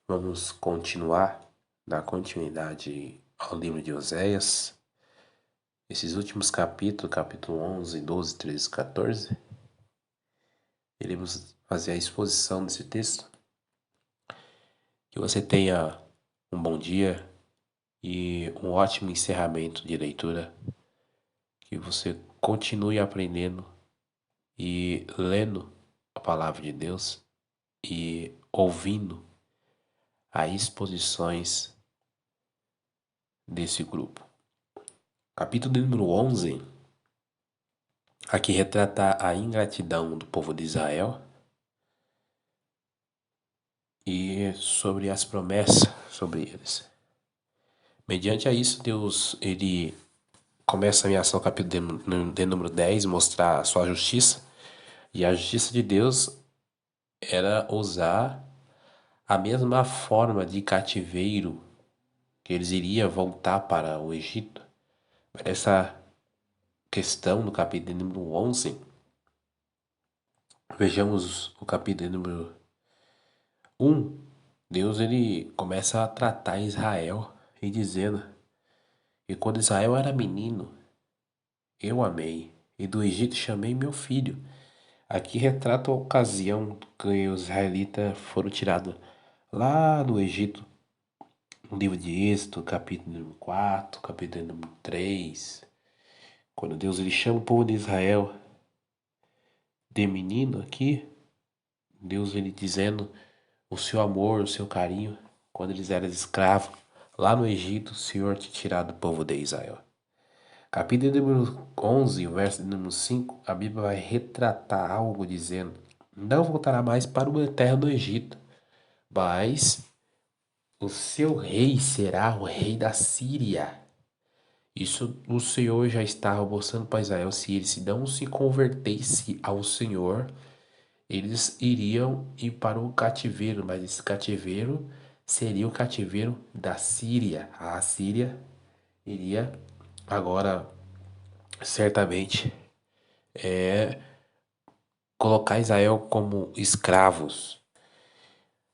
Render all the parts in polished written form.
Vamos continuar, dar continuidade ao livro de Oséias. Esses últimos capítulos, capítulo 11, 12, 13, 14, iremos fazer a exposição desse texto. Que você tenha um bom dia e um ótimo encerramento de leitura. Que você continue aprendendo e lendo a palavra de Deus e ouvindo as exposições desse grupo. Capítulo número 11, aqui retrata a ingratidão do povo de Israel e sobre as promessas sobre eles. Mediante a isso, Deus ele começa a ameaçar o capítulo de número 10, mostrar a sua justiça. E a justiça de Deus era usar a mesma forma de cativeiro que eles iriam voltar para o Egito. Mas essa questão no capítulo número 11, vejamos o capítulo número 1. Deus ele começa a tratar Israel e dizendo que quando Israel era menino, eu amei, e do Egito chamei meu filho. Aqui retrata a ocasião que os israelitas foram tirados lá do Egito, no livro de Êxodo, capítulo número 4, capítulo número 3, quando Deus ele chama o povo de Israel de menino aqui, Deus ele dizendo o seu amor, o seu carinho, quando eles eram escravos, lá no Egito, o Senhor te tirar do povo de Israel. Capítulo número 11, verso número 5, a Bíblia vai retratar algo dizendo: não voltará mais para uma terra do Egito, mas o seu rei será o rei da Síria. Isso o Senhor já estava mostrando para Israel, se eles não se convertessem ao Senhor, eles iriam ir para o cativeiro, mas esse cativeiro seria o cativeiro da Síria. A Síria iria agora, certamente, colocar Israel como escravos.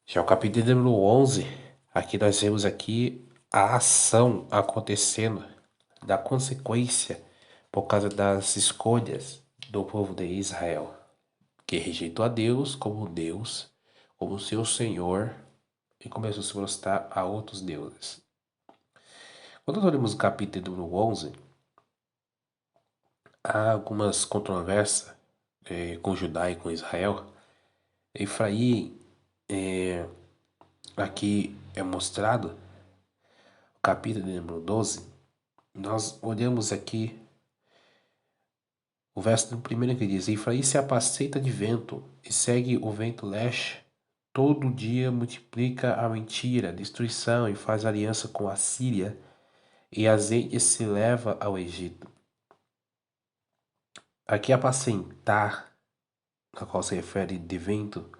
Já o capítulo número 11, aqui nós vemos aqui a ação acontecendo, da consequência por causa das escolhas do povo de Israel, que rejeitou a Deus, como seu Senhor, e começou a se prostrar a outros deuses. Quando nós olhamos o capítulo número 11, há algumas controvérsias com Judá e com Israel. Efraim, aqui é mostrado, o capítulo número 12, nós olhamos aqui o verso primeiro que diz: Efraim se apacenta de vento e segue o vento leste. Todo dia multiplica a mentira, a destruição e faz aliança com a Síria, e azeite se leva ao Egito. Aqui apacentar, a qual se refere de vento,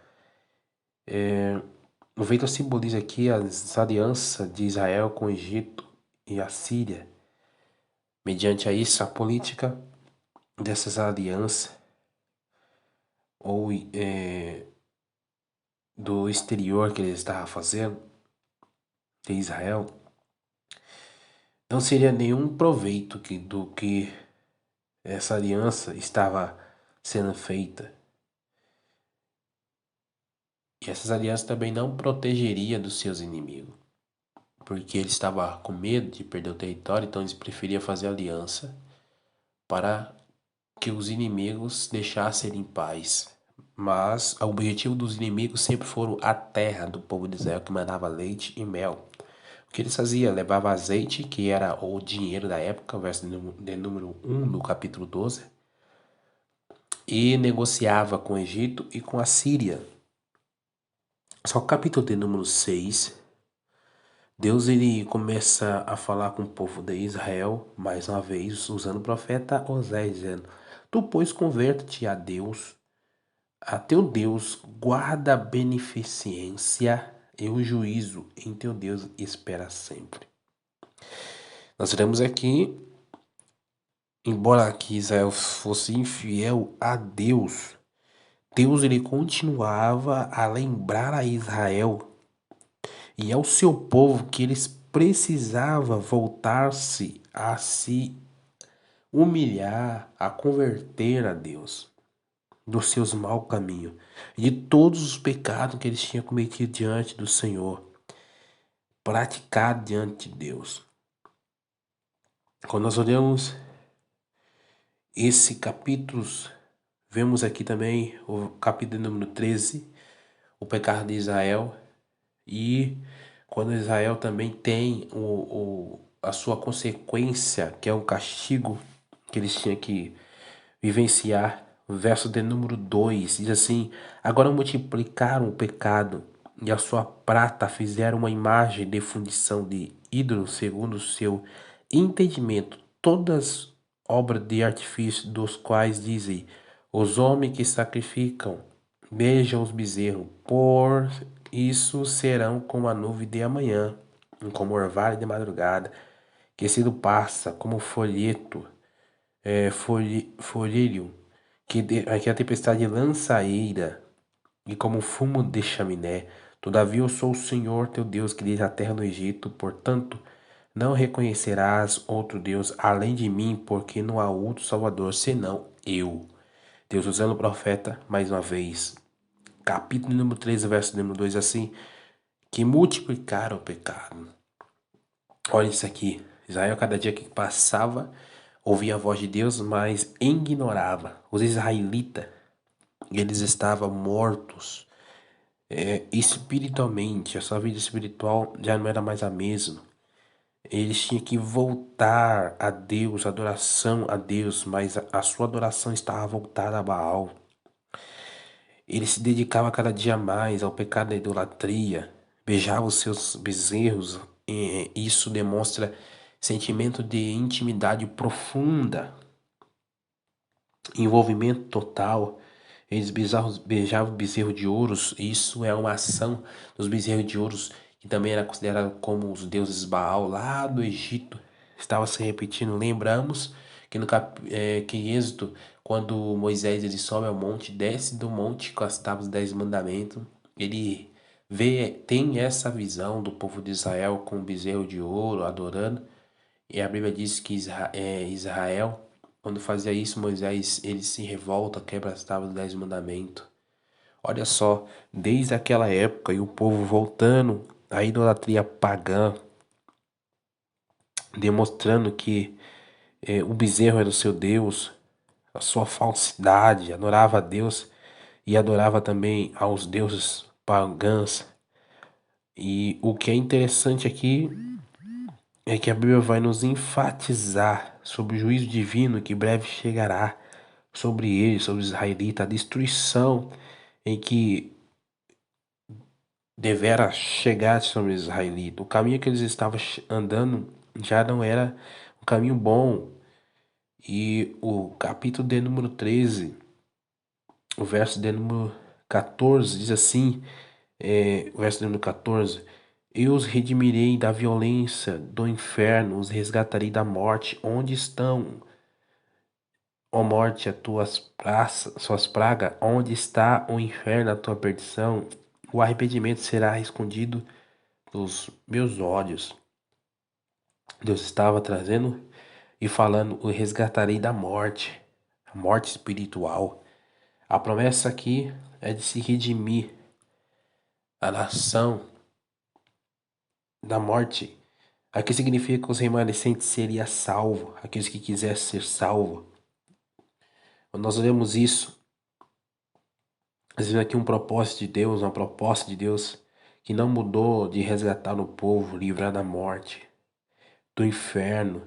o vento simboliza aqui as alianças de Israel com o Egito e a Síria. Mediante a isso, a política dessas alianças ou do exterior que ele estava fazendo de Israel não seria nenhum proveito do que essa aliança estava sendo feita. E essas alianças também não protegeria dos seus inimigos, porque ele estava com medo de perder o território, então eles preferiam fazer aliança para que os inimigos deixassem ele em paz. Mas o objetivo dos inimigos sempre foram a terra do povo de Israel, que mandava leite e mel. O que eles faziam? Levava azeite, que era o dinheiro da época, verso de número 1 no capítulo 12, e negociava com o Egito e com a Síria. Só que o capítulo de número 6, Deus ele começa a falar com o povo de Israel, mais uma vez, usando o profeta Oséias, dizendo: Tu, pois, converte-te a Deus, a teu Deus, guarda a beneficência e o juízo em teu Deus espera sempre. Nós vemos aqui, embora aqui Israel fosse infiel a Deus, Deus ele continuava a lembrar a Israel E ao seu povo que eles precisavam voltar-se a se humilhar, a converter a Deus dos seus maus caminhos, de todos os pecados que eles tinham cometido diante do Senhor, praticado diante de Deus. Quando nós olhamos esse capítulo, vemos aqui também o capítulo número 13, o pecado de Israel, e quando Israel também tem a sua consequência, que é um castigo que eles tinham que vivenciar. O verso de número 2 diz assim: agora multiplicaram o pecado e a sua prata fizeram uma imagem de fundição de ídolo segundo o seu entendimento, todas obras de artifício, dos quais dizem os homens que sacrificam, vejam os bezerros, por isso serão como a nuvem de amanhã, como orvalho de madrugada, que cedo passa, como folheto, folheiro, que a tempestade lança a eira, e como fumo de chaminé. Todavia eu sou o Senhor teu Deus que desde a terra do Egito, portanto, não reconhecerás outro Deus além de mim, porque não há outro Salvador senão eu. Deus usando o profeta mais uma vez. Capítulo número 13, verso número 2, assim, que multiplicaram o pecado. Olha isso aqui. Israel, cada dia que passava, ouvia a voz de Deus, mas ignorava. Os israelitas, eles estavam mortos. Espiritualmente, a sua vida espiritual já não era mais a mesma. Eles tinham que voltar a Deus, adoração a Deus, mas a sua adoração estava voltada a Baal. Ele se dedicava cada dia mais ao pecado da idolatria, beijava os seus bezerros, e isso demonstra sentimento de intimidade profunda, envolvimento total. Eles beijavam o bezerro de ouros, isso é uma ação dos bezerros de ouros, que também era considerado como os deuses Baal lá do Egito. Estava se repetindo. Lembramos que que em Êxodo, quando Moisés ele sobe ao monte, desce do monte com as tábuas dos 10 mandamentos, ele tem essa visão do povo de Israel com o bezerro de ouro adorando. E a Bíblia diz que Israel, quando fazia isso, Moisés ele se revolta, quebra as tábuas dos 10 mandamentos. Olha só, desde aquela época e o povo voltando à idolatria pagã, demonstrando que o bezerro era o seu Deus, a sua falsidade, adorava a Deus e adorava também aos deuses pagãs. E o que é interessante aqui é que a Bíblia vai nos enfatizar sobre o juízo divino que breve chegará sobre eles, sobre os israelitas, a destruição em que devera chegar sobre os israelitas. O caminho que eles estavam andando já não era um caminho bom. E o capítulo de número 13, o verso de número 14, diz assim, o verso de número 14: eu os redimirei da violência do inferno, os resgatarei da morte. Onde estão, ó morte, as tuas suas pragas? Onde está o inferno, a tua perdição? O arrependimento será escondido dos meus olhos. Deus estava trazendo e falando: o resgatarei da morte, a morte espiritual. A promessa aqui é de se redimir a nação da morte. Aqui significa que os remanescentes seriam salvos, aqueles que quisessem ser salvos. Quando nós olhamos isso, nós vemos aqui um propósito de Deus, uma proposta de Deus que não mudou de resgatar o povo, livrar da morte, do inferno.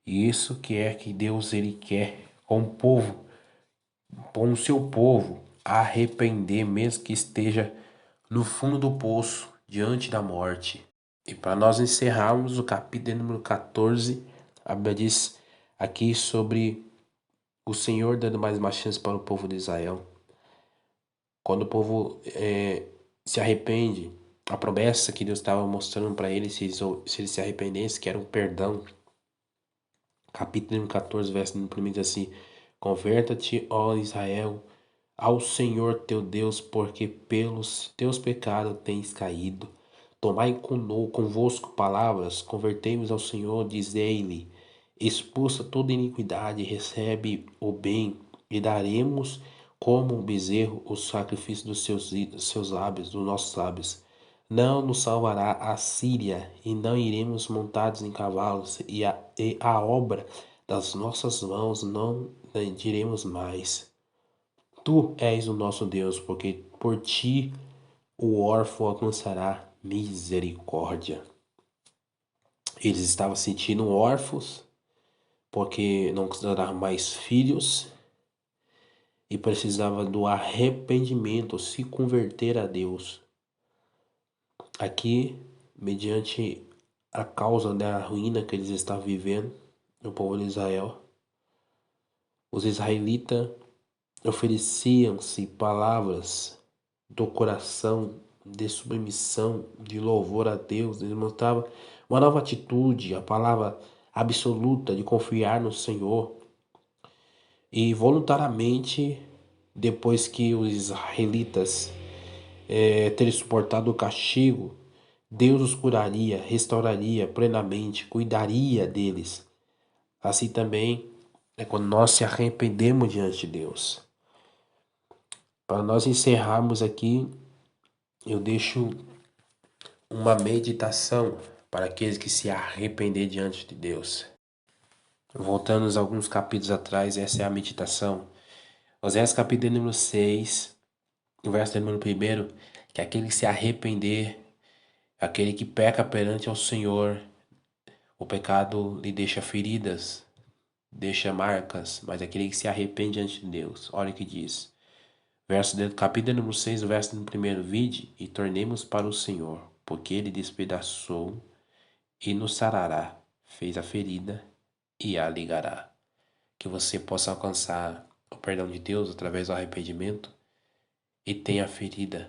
E isso que é que Deus ele quer com o povo, com o seu povo, arrepender mesmo que esteja no fundo do poço, diante da morte. E para nós encerrarmos o capítulo número 14, a Bíblia diz aqui sobre o Senhor dando mais uma chance para o povo de Israel. Quando o povo se arrepende, a promessa que Deus estava mostrando para eles, se eles se arrependessem, que era um perdão. Capítulo 14, verso 1 diz assim: converta-te, ó Israel, ao Senhor teu Deus, porque pelos teus pecados tens caído. Tomai convosco palavras, convertei-vos ao Senhor, dizei-lhe, expulsa toda iniquidade, recebe o bem, e daremos como um bezerro o sacrifício dos seus lábios, dos nossos lábios. Não nos salvará a Síria, e não iremos montados em cavalos, e a obra das nossas mãos não diremos mais. Tu és o nosso Deus, porque por ti o órfão alcançará misericórdia. Eles estavam se sentindo órfãos, porque não consideravam mais filhos, e precisavam do arrependimento, se converter a Deus. Aqui, mediante a causa da ruína que eles estavam vivendo, o povo de Israel, os israelitas ofereciam-se palavras do coração de submissão, de louvor a Deus. Eles mostravam uma nova atitude, a palavra absoluta de confiar no Senhor. E voluntariamente, depois que os israelitas terem suportado o castigo, Deus os curaria, restauraria plenamente, cuidaria deles. Assim também é quando nós se arrependemos diante de Deus. Para nós encerrarmos aqui, eu deixo uma meditação para aqueles que se arrepender diante de Deus. Voltando alguns capítulos atrás, essa é a meditação. Oséias capítulo número 6, o verso número 1, que aquele que se arrepender, aquele que peca perante ao Senhor, o pecado lhe deixa feridas, deixa marcas, mas aquele que se arrepende diante de Deus, olha o que diz. Capítulo número 6, o verso número 1, vinde e tornemos para o Senhor, porque ele despedaçou e nos sarará, fez a ferida e a ligará. Que você possa alcançar o perdão de Deus através do arrependimento e tenha a ferida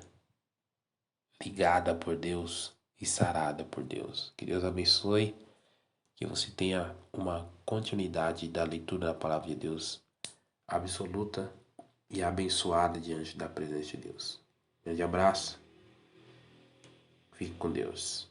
ligada por Deus e sarada por Deus. Que Deus abençoe, que você tenha uma continuidade da leitura da palavra de Deus absoluta e abençoada diante da presença de Deus. Grande abraço, fique com Deus.